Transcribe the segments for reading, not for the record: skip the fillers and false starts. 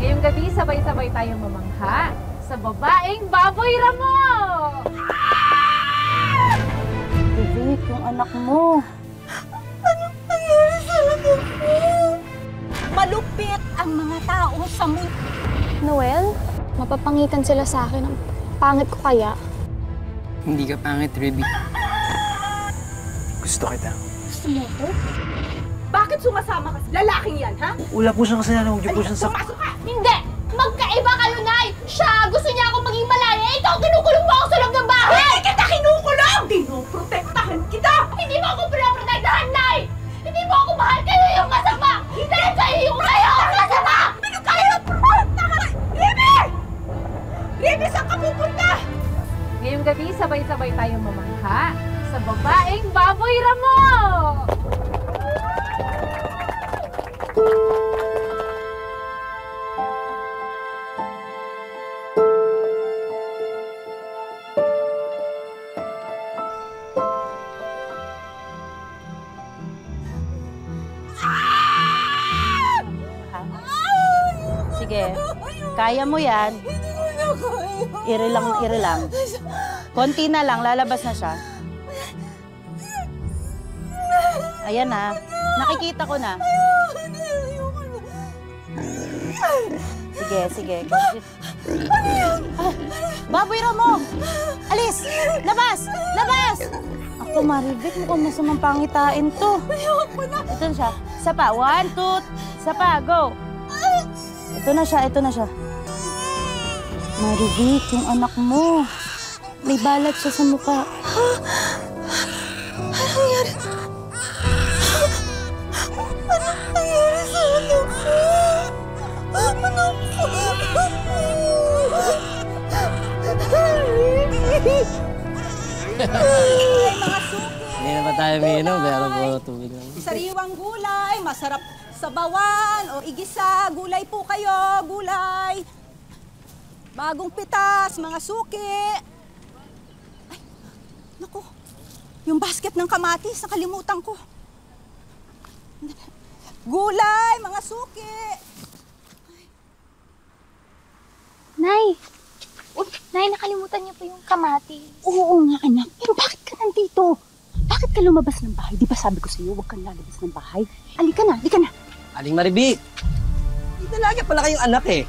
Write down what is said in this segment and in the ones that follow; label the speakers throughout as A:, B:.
A: Ngayong gabi, sabay-sabay tayong mamangha sa babaeng baboy ramo!
B: Vivic, yung anak mo.
C: Anong nangyari sa anak mo? Malupit ang mga tao sa mundo.
D: Noel, mapapangitan sila sa akin. Ang pangit ko kaya?
E: Hindi ka pangit, Ruby. Gusto kita.
C: Gusto mo ko? Bakit sumasama ka sa lalaking yan, ha?
F: Wala po siyang kasalanan. Huwag niyo po siyang
C: Pumasok ka!
D: Hindi! Magkaiba kayo, Nay! Siya! Gusto niya akong maging malaya! Ikaw, kinukulong mo ako sa loob ng bahay!
C: Hindi kita kinukulong! Dinoprotektahan kita!
D: Hindi mo ako pinaprotektahan, Nay! Hindi mo ako mahal! Kayo yung masama! Dahil kayo yung kayo ang masama!
C: Ano kayo? Ribe! Ribe, saan ka pupunta?
A: Ngayong gabi, sabay-sabay tayong mamangha sa babaeng baboy ramo!
B: Sige, kaya mo yan. Iri lang. Konti na lang, lalabas na siya. Ayan na, nakikita ko na. Sige. Baboy Ramo! Alis! Labas! Ako, Marivic, mukhang masamang pangitain to. Ito na siya. Isa pa. 1, 2, isa pa. Go! Ito na siya. Marivic, yung anak mo. May balat siya sa mukha.
C: Anong nangyari? Anong nangyari sa anak ko? Mga suki!
E: Hindi na ba tayo miinom? Pero po tubig lang.
C: Sariwang gulay, masarap sa bawan o igisa. Gulay po kayo, gulay. Bagong pitas, mga suki. Ay, naku. Yung basket ng kamatis, nakalimutan ko. Gulay, mga suki.
D: Nay! Nay, nakalimutan niyo po yung kamatis.
C: Oo nga, anak. Pero bakit ka nandito? Bakit ka lumabas ng bahay? Di ba sabi ko sa'yo, huwag kang lalabas ng bahay? Halika na.
E: Aling Marivic! Hindi talaga pala kayong anak eh.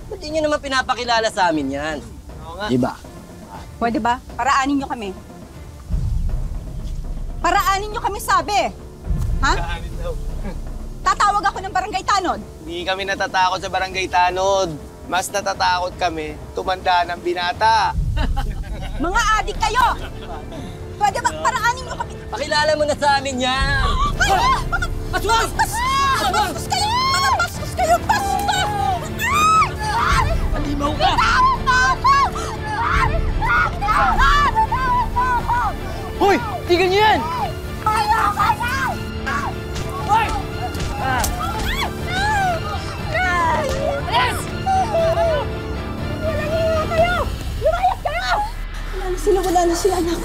E: Ba't di nyo naman pinapakilala sa amin yan? Oo nga. Diba?
C: Pwede ba? Paraanin nyo kami. Paraanin nyo kami, sabi. Ha?
F: Paraanin daw.
C: Tatawag ako ng barangay tanod.
F: Hindi kami natatakot sa barangay tanod. Mas natatakot kami tumanda ng binata.
C: Mga adik kayo! Pwede ba? Paraanin nyo kami.
E: Pakilala mo na sa amin yan!
C: Paswag! Paswag kayo! Mga paswag kayo! Paswag!
E: Malimaw ka! Hoy! Tigil niyo yan! Hoy!
C: Alis! Walang kayo! Lumayas kayo! Wala na sila, anak.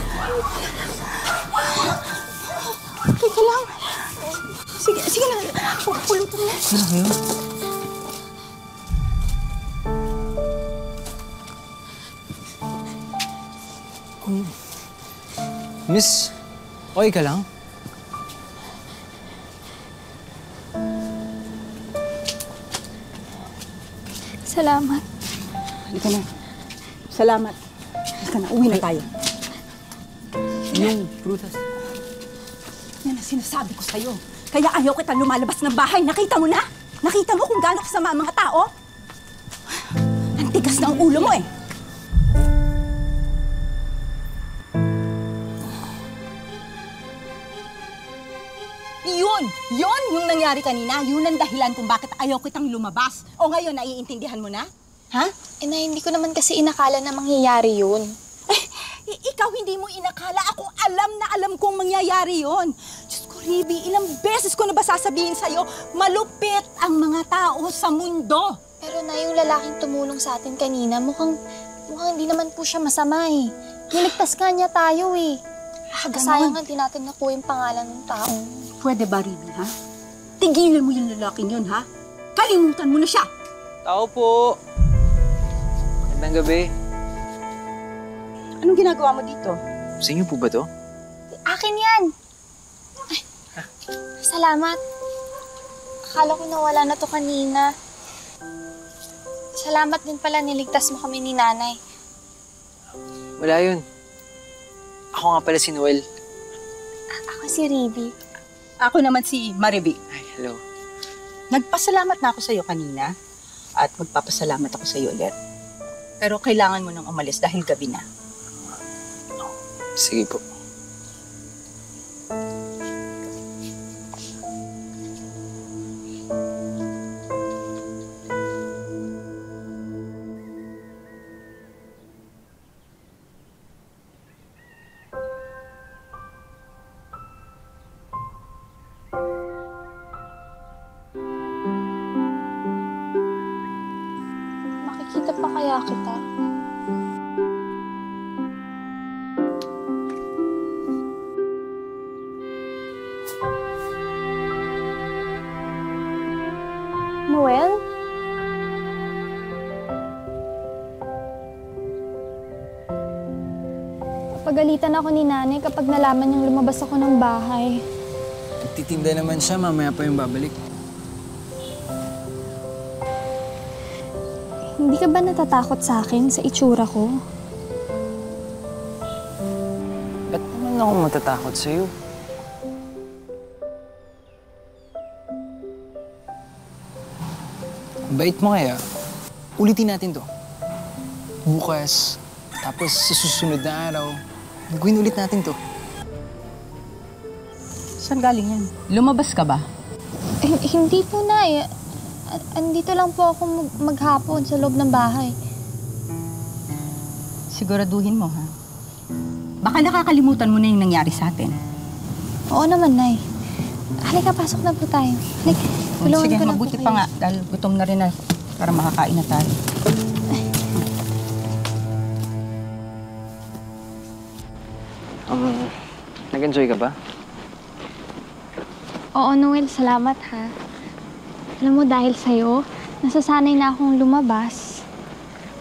C: Teka lang. Sige na. Pulutan na.
E: Miss, okay ka lang?
D: Salamat.
C: Halika na. Salamat. Halika na. Uwi na tayo.
E: Yung prutas.
C: Yan ang sinasabi ko sa'yo. Kaya ayaw kita lumalabas ng bahay. Nakita mo na? Nakita mo kung gaano kasama ang mga tao? Ang tigas ng ulo mo eh. Yun yung nangyari kanina. Yun ang dahilan kung bakit ayaw kitang lumabas. O ngayon, naiintindihan mo na? Ha?
D: Nay, hindi ko naman kasi inakala na mangyayari yun.
C: Ikaw hindi mo inakala. Ako alam kong mangyayari yun. Diyos ko, Riby, ilang beses ko na ba sasabihin sa'yo, malupit ang mga tao sa mundo.
D: Pero yung lalaking tumulong sa atin kanina, mukhang hindi naman po siya masama eh. Niligtas ka niya tayo eh. Sayang nga, di natin nakuha yung pangalan ng taong.
C: Pwede ba, Riby, ha? Tigilan mo yung lalaking yun, ha? Kalimutan mo na siya.
G: Tao po. Magandang gabi.
C: Anong ginagawa mo dito?
G: Sa inyo po ba to?
D: Akin yan! Ay, salamat. Akala ko nawala na to kanina. Salamat din pala niligtas mo kami ni nanay.
G: Wala yun. Ako nga pala si Noel.
D: Ako si Riby.
C: Ako naman si Marivic.
G: Ay, hello.
C: Nagpasalamat na ako sa'yo kanina at magpapasalamat ako sa'yo ulit. Pero kailangan mo nang umalis dahil gabi na.
G: Sige po.
D: Makikita pa kaya kita? Noel? Pagalitan ako ni nanay kapag nalaman niyang lumabas ako ng bahay.
H: Nagtitinda naman siya, mamaya pa yung babalik.
D: Hindi ka ba natatakot sa akin, sa itsura ko?
H: Ba't naman ako matatakot sa'yo? Bait mo kaya, ulitin natin to. Bukas, tapos sa susunod na araw, gawin ulit natin to.
C: Saan galing yan? Lumabas ka ba?
D: Hindi po, Nay. Andito lang po ako maghapon sa loob ng bahay.
C: Siguraduhin mo, ha? Baka nakakalimutan mo na yung nangyari sa atin.
D: Oo naman, Nay. Halika, pasok na po tayo. Halika, tulungan
C: Sige,
D: ko na po
C: mabuti
D: kayo.
C: pa nga dahil gutom na rin na para makakain na tayo.
G: Nag-enjoy ka ba?
D: Oo, Noel, salamat ha. Alam mo, dahil sa'yo, nasasanay na akong lumabas.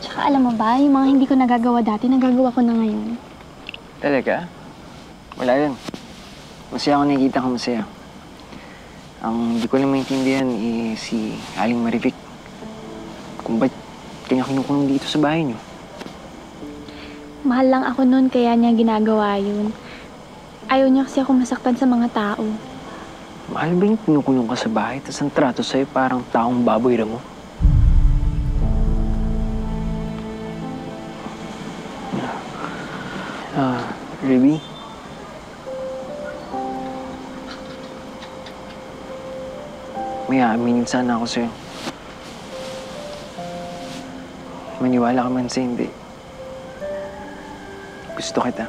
D: Tsaka alam mo ba, yung mga hindi ko nagagawa dati, nagagawa ko na ngayon.
G: Talaga? Wala yun. Masaya ako nakikita ko masaya. Ang hindi ko lang maintindihan si Aling Marivic. Kung ba't kanya kinukulong dito sa bahay niyo.
D: Mahal lang ako noon, kaya niya ginagawa yun. Ayaw niya kasi ako masaktan sa mga tao.
G: Mahal ba yung kinukulong ka sa bahay tapos ang trato sa'yo parang taong baboy ra mo? Ruby? May aaminin sana ako sa'yo. Maniwala ka man sa hindi. Gusto kita.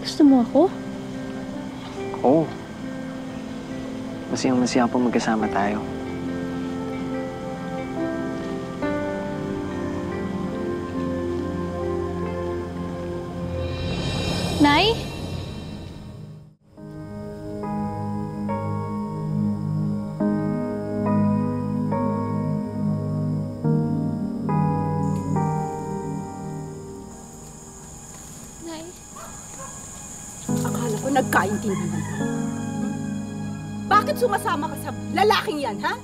D: Gusto mo ako?
G: Oo. Masayang-masaya po magkasama tayo.
D: Nay? Nay?
C: Akala ko nagkaintindihan ka. Bakit sumasama ka sa lalaking yan, ha?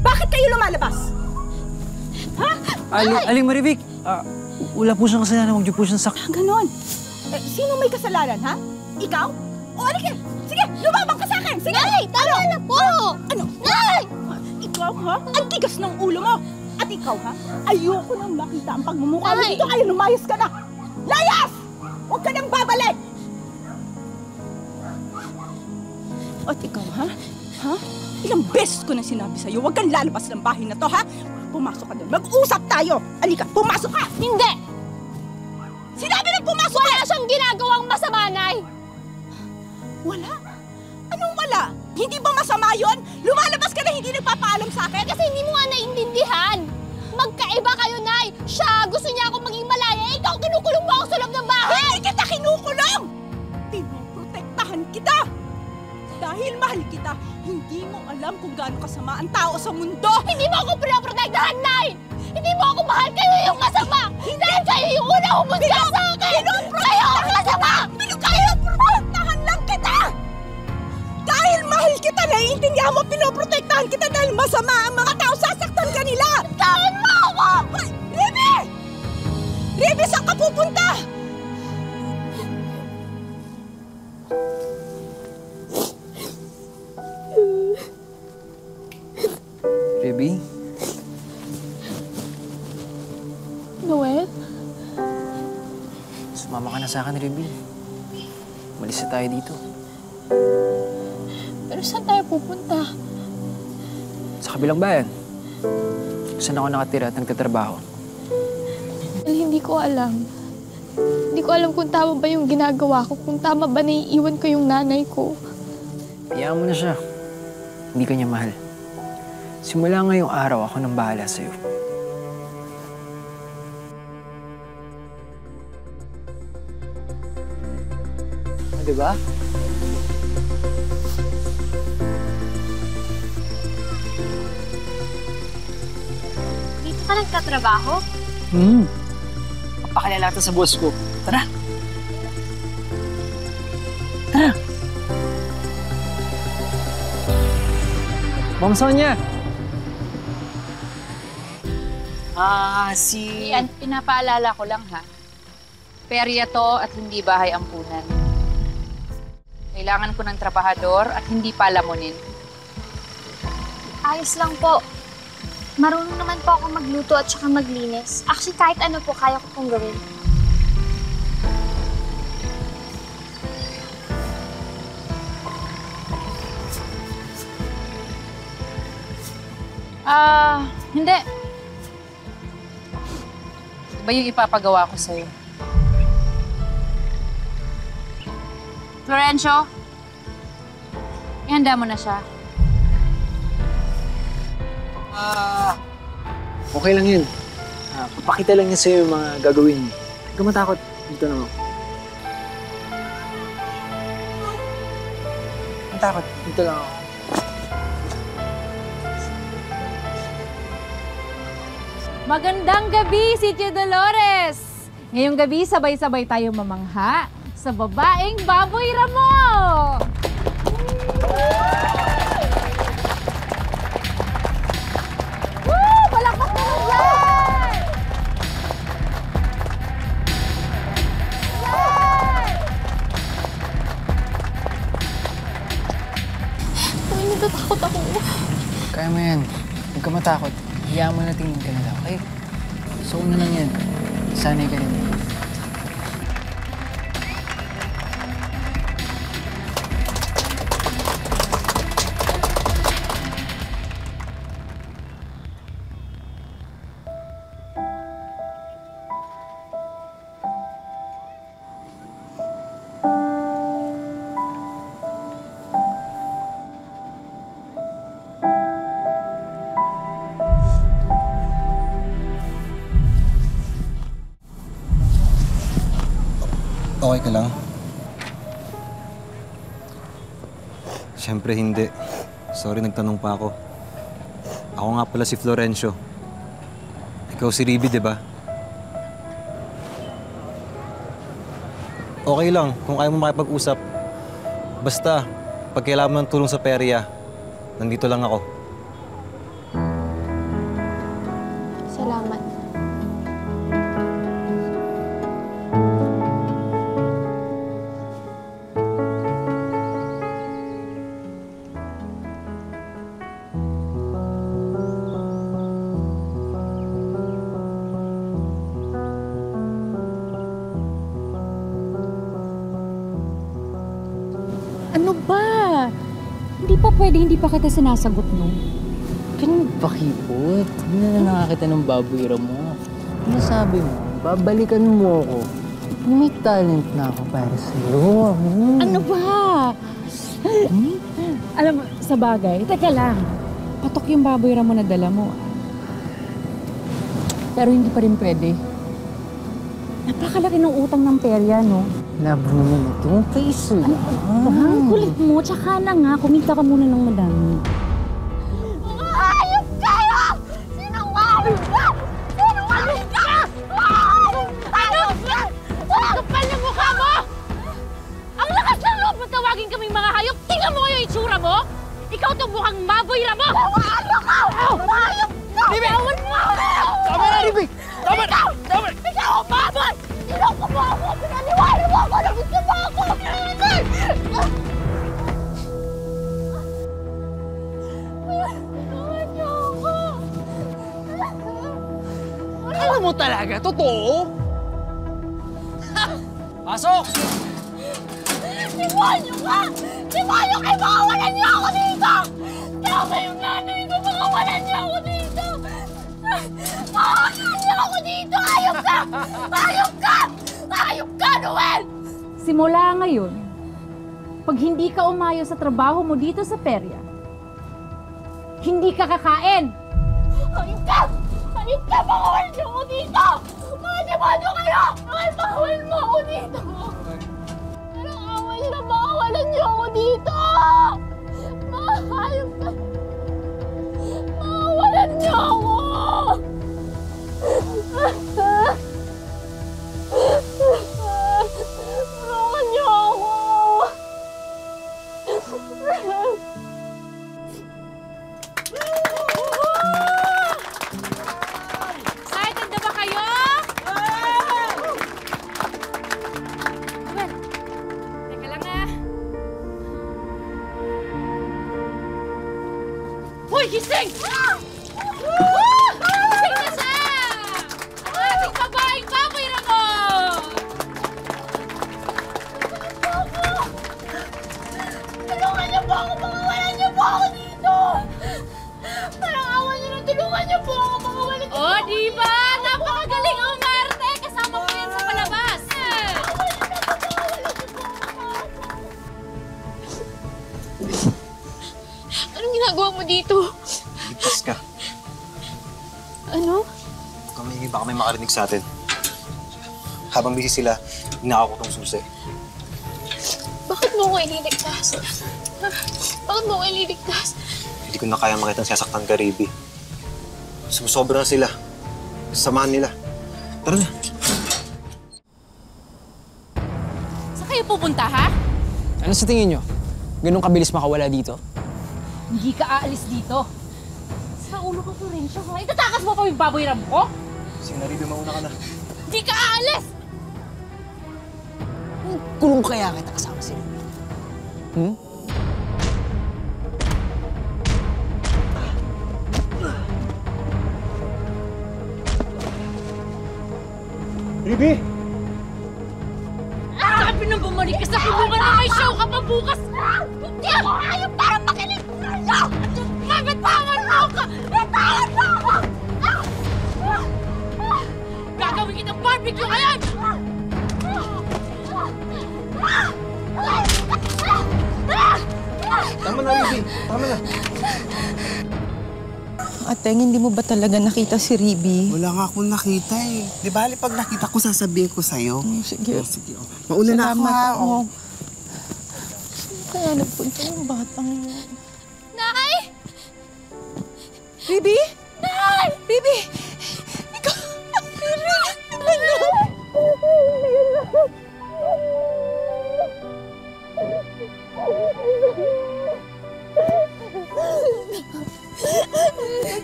C: Bakit kayo lumalabas? Ha?
H: Aling Marivic, wala po siyang kasalanan, huwag niyo po siyang
C: Ganon. Sino may kasalanan, ha? Ikaw? O, alika! Sige, lumabang ka sa akin! Sige! Nay, tama na po! Ano? Nay! Ikaw, ha? Ang tigas ng ulo mo! At ikaw, ha? Ayoko nang makita ang pagmumukha mo dito. Kaya lumayas ka na! Layas! Huwag ka nang babalik! At ikaw, ha? Ha? Ilang beses ko na sinabi sa'yo, huwag kang lalabas ng bahay na to, ha? Pumasok ka doon. Mag-usap tayo! Alika, pumasok ka!
D: Hindi!
C: Sinabi na pumasok!
D: Wala siyang ginagawang masama, Nay!
C: Wala? Anong wala? Hindi ba masama yon? Lumalabas ka na hindi nagpapaalam sa akin?
D: Kasi hindi mo nga naiintindihan! Magkaiba kayo, Nay! Siya, gusto niya akong maging malaya. Ikaw, kinukulong mo ako sa loob ng bahay!
C: Hindi kita kinukulong! Pinoprotektahan kita! Dahil mahal kita, hindi mo alam alam kung gaano kasama ang tao sa mundo!
D: Hindi mo ako pinaprotektahan, Nay! Hindi mo ako mahal, kayo yung masama! Dahil kayo yung unang humusga sa akin! Kayo ang masama!
C: Pinoprotektahan lang kita! Dahil mahal kita, naiintindihan mo, pinoprotektahan kita dahil masama ang mga tao, sasaktan ka nila!
D: Tawan mo ako!
C: Hoy, Ribe! Ribe, saan ka pupunta?
H: Baby?
D: Noel?
H: Sumama ka na sa akin, Ruby. Malis na tayo dito.
D: Pero saan tayo pupunta?
H: Sa kabilang bayan. Saan ako nakatira at nagtatrabaho.
D: Well, hindi ko alam. Hindi ko alam kung tama ba yung ginagawa ko, kung tama ba naiiwan ko yung nanay ko.
H: Hayaan mo na siya. Hindi ka niya mahal. Simula ngayong araw, ako nang bahala sa'yo. Diba?
D: Dito ka nagtatrabaho?
H: Papakilala kita sa boss ko. Tara! Tara! Ma'am Sonia!
A: Ian, pinapaalala ko lang ha. Perya to at hindi bahay ampunan. Kailangan ko ng trabahador at hindi palamunin.
D: Ayos lang po. Marunong naman po ako magluto at saka maglinis. Actually, kahit ano po, kaya ko pong gawin.
A: Hindi. Iba yung ipapagawa ko sa'yo. Florencio, ihanda mo na siya.
H: Okay lang yun. Papakita lang niya sa'yo yung mga gagawin niyo. Huwag ka matakot. Dito na ako. Matakot. Dito lang ako.
A: Magandang gabi, Sitio Dolores! Ngayong gabi, sabay-sabay tayong mamangha sa babaeng baboy ramo! Woo! Palakpak naman yan!
D: Ay, natatakot ako.
H: Kaya mo yan. Huwag ka matakot. Hayaan mo na tingin ka na lang, okay? So, una lang yan. Sanay ka rin.
I: Okay ka lang? Siyempre hindi. Sorry, nagtanong pa ako. Ako nga pala si Florencio. Ikaw si Riby, di ba? Okay lang kung ayaw mo makipag-usap. Basta, pag kailangan mo ng tulong sa perya, nandito lang ako.
D: Salamat.
A: Ano ba? Hindi pa pwede, hindi pa kita sinasagot, no?
H: Ganun ba, Kipot? Hindi na nakakita ng baboy mo. Ano sabi mo? Babalikan mo ako. May talent na ako para sa'yo.
A: Ano ba? Alam mo, sa bagay, teka lang. Patok yung baboy ramo na dala mo. Pero hindi pa rin pwede. Napakalaki ng utang ng perya, no?
H: Labo naman ito. Peso.
A: Ano ba? Kulit mo, tsaka na nga. Kumita ka muna ng madami.
H: mo talaga? Totoo? Pasok!
B: Demonyo ka! Demonyo kayo! Makawalan niyo ako dito! Tama yung nanay ko! Makawalan niyo ako dito! Makawalan niyo ako dito! Ayok ka! Ayok ka! Ayok ka, Noel!
A: Simula ngayon, pag hindi ka umayos sa trabaho mo dito sa perya, hindi ka kakain!
B: Ayok ka! Ayok ka! Makawalan niyo ako dito! Mga demonyo kayo! Noel, makawalan mo ako dito! Anong awa niyo na makawalan niyo ako dito? Ayok ka! Makawalan niyo ako! Tulungan niyo ako!
A: Excited na ba kayo? Well, teka lang ah. Hoy, gising! Gising na siya! Ang ating babaeng baboy ramo!
B: Tulungan niyo po ako! Makawalan niyo po ako dito! Parang awa niyo na tulungan niyo po ako! Makawalan niyo po
A: Oh,
B: ako!
A: di ba? Napakagaling umarte! Kasama mo yan sa palabas!
D: Anong ginagawa mo dito?
I: Ligtas ka.
D: Ano?
I: Kami, baka may makarinig sa atin. Habang busy sila, hinaka ko tong susi.
D: Bakit mo ko ililigtas? Bakit mo ko ililigtas?
I: Hindi ko na kaya makita sasaktan ka, Riby. Sumusobra na sila. Samahan nila. Tara na.
A: Saan kayo pupunta, ha?
H: Ano sa tingin nyo? Ganun kabilis makawala dito?
A: Hindi ka aalis dito. Sa ulo ka, Florencio, ha? Itatakas mo pa yung baboy ram ko?
I: Sige na, Riby, mauna ka na.
A: Hindi ka aalis!
H: Kulong kaya kita kasama sila.
I: Riby!
A: Sabi na bumalik ka sa kulungan na may show ka pa bukas! Hindi ako ayaw para makinig! Mabitawan mo ako! Bitawan mo ako! Gagawin kitang barbecue ngayon!
I: Tama na, Riby. Tama na.
J: Ateng, hindi mo ba talaga nakita si Riby?
K: Wala nga akong nakita eh. Di bali, pag nakita ko, sasabihin ko sa'yo.
J: Sige.
K: Sige, oh. Mauna na ako, ha?
J: Oo. Kaya nagpunta yung batang yun.
B: Nay!
J: Riby?
B: Nay!
J: Riby! Ikaw! Ano?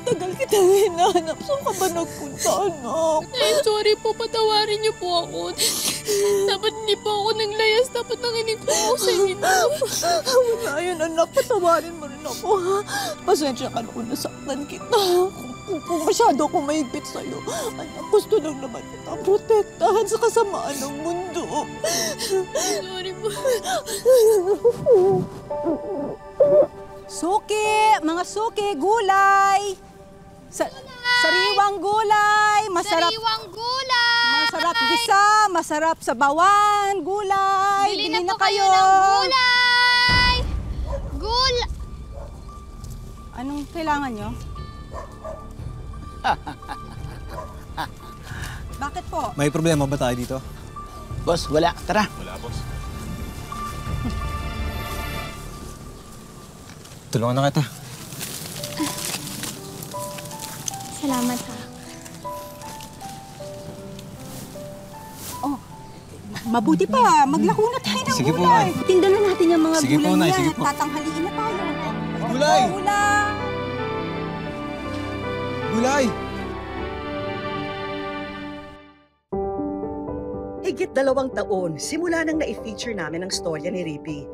J: Tagal kita hinahanap. Saan ka ba nagpunta, anak?
D: Ay, sorry po. Patawarin niyo po ako. Dapat hindi po ako naglayas. Dapat nakinig po ako sa inyo.
J: Wala yun, anak. Patawarin mo rin ako, ha? Pasensya ka na kung nasaktan kita. Kung masyado ako mahigpit sa'yo. Anak, gusto lang naman kita protektahan sa kasamaan ng mundo.
D: Sorry po.
C: Suki! Mga suki! Gulay! Sariwang gulay! Masarap!
B: Sariwang gulay!
C: Masarap gisa! Masarap sa bawan! Gulay!
B: Bili na po kayo ng gulay!
C: Anong kailangan nyo? Bakit po?
I: May problema ba tayo dito?
F: Boss, wala. Tara.
I: Wala, boss. Tulungan na kita.
D: Salamat, ha.
C: Mabuti pa. Maglako na tayo ng
I: Sige po,
C: gulay.
I: Nay.
C: Tindalan natin yung mga
I: Sige
C: gulay
I: po, Nay.
C: niya.
I: Sige po.
C: Tatanghaliin na tayo.
I: Gulay!
C: Gulay!
I: Gulay!
L: Higit 2 taon, simula nang na-feature namin ang storya ni Riby.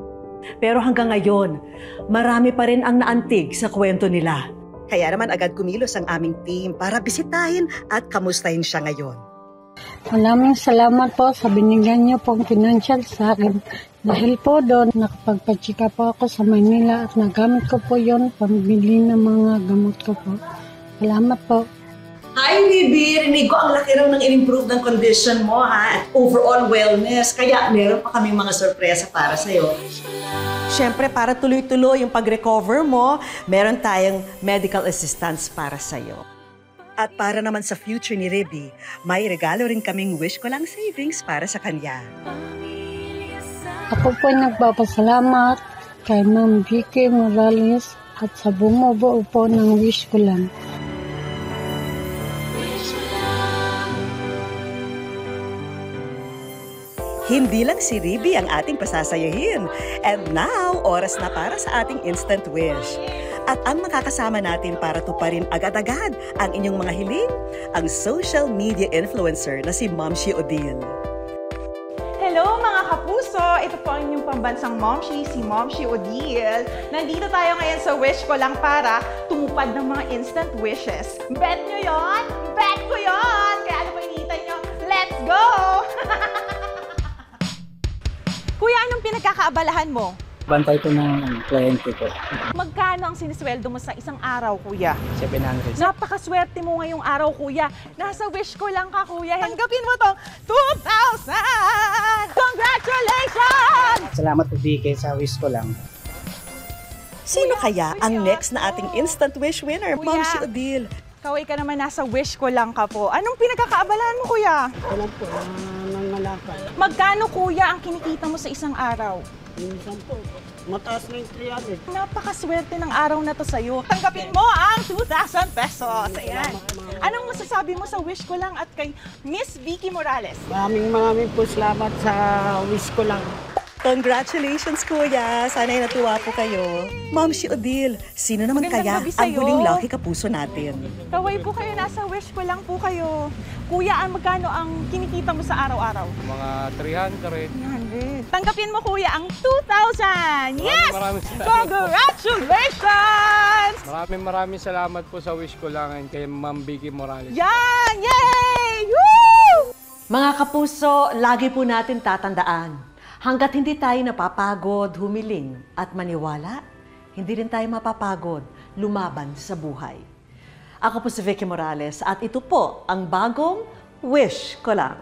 M: Pero hanggang ngayon, marami pa rin ang naantig sa kwento nila.
L: Kaya naman agad kumilos ang aming team para bisitahin at kamustahin siya ngayon.
M: Maraming salamat po sa binigyan niyo pong financial sa akin. Dahil po doon, nakapagpatsika po ako sa Manila at nagamit ko po yon pambili ng mga gamot ko po. Salamat po.
L: Hi, Libby! Rinig ko ang laki raw ng in-improve ng condition mo, ha? At overall wellness. Kaya meron pa kaming mga sorpresa para sa'yo. Siyempre, para tuloy-tuloy yung pag-recover mo, meron tayong medical assistance para sa'yo. At para naman sa future ni Ribby, may regalo rin kaming Wish Ko Lang savings para sa kanya.
M: Ako po nagpapasalamat kay Ma'am Vicky Morales at sa bumubuo po ng Wish Ko Lang.
L: Hindi lang si Ribby ang ating pasasayahin. And now, oras na para sa ating instant wish. At ang makakasama natin para tuparin agad-agad ang inyong mga hiling, ang social media influencer na si Momshi Odile.
N: Hello mga kapuso! Ito po ang inyong pambansang Momshi, si Momshi Odile. Nandito tayo ngayon sa Wish Ko Lang para tumupad ng mga instant wishes. Bet nyo yon? Bet ko yon! Kaya ano pa hinihintay nyo? Let's go! Kuya, anong pinagkakaabalahan mo?
H: Bantay ko ng kliyente ko.
N: Magkano ang sinisweldo mo sa isang araw, kuya?
H: 700.
N: Napakaswerte mo ngayong araw, kuya. Nasa Wish Ko Lang ka, kuya. Tanggapin mo tong 2,000! Congratulations!
H: Salamat po, Vicky, sa Wish Ko Lang.
L: Sino kaya ang next na ating instant wish winner, Momshi Odile?
N: Kaway ka naman, nasa Wish Ko Lang ka po. Anong pinagkakaabalahan mo, kuya?
H: Wala po, nangangalakal.
N: Magkano, kuya, ang kinikita mo sa isang araw?
H: Minsan po, mataas na yung 300.
N: Napakaswerte ng araw na to sa'yo. Tanggapin mo ang 2,000 pesos. Ayan. Anong masasabi mo sa Wish Ko Lang at kay Miss Vicky Morales?
H: Maraming po salamat sa Wish Ko Lang.
L: Congratulations, Kuya! Sana'y natuwa po kayo. Momshi Odile, sino naman
N: Magandang
L: kaya
N: gabi
L: ang
N: sa'yo.
L: huling lucky kapuso natin?
N: Kaway po kayo, nasa Wish Ko Lang po kayo. Kuya, magkano ang kinikita mo sa araw-araw?
O: Mga 300.
N: 300. Tanggapin mo, kuya, ang 2,000! Yes!
O: Maraming salamat.
N: Congratulations!
O: Maraming salamat po sa Wish Ko Lang kay Ma'am Vicky Morales.
N: Yan! Yay! Woo!
L: Mga kapuso, lagi po natin tatandaan, hanggat hindi tayo napapagod, humiling at maniwala, hindi rin tayo mapapagod lumaban sa buhay. Ako po si Vicky Morales at ito po ang bagong Wish Ko Lang.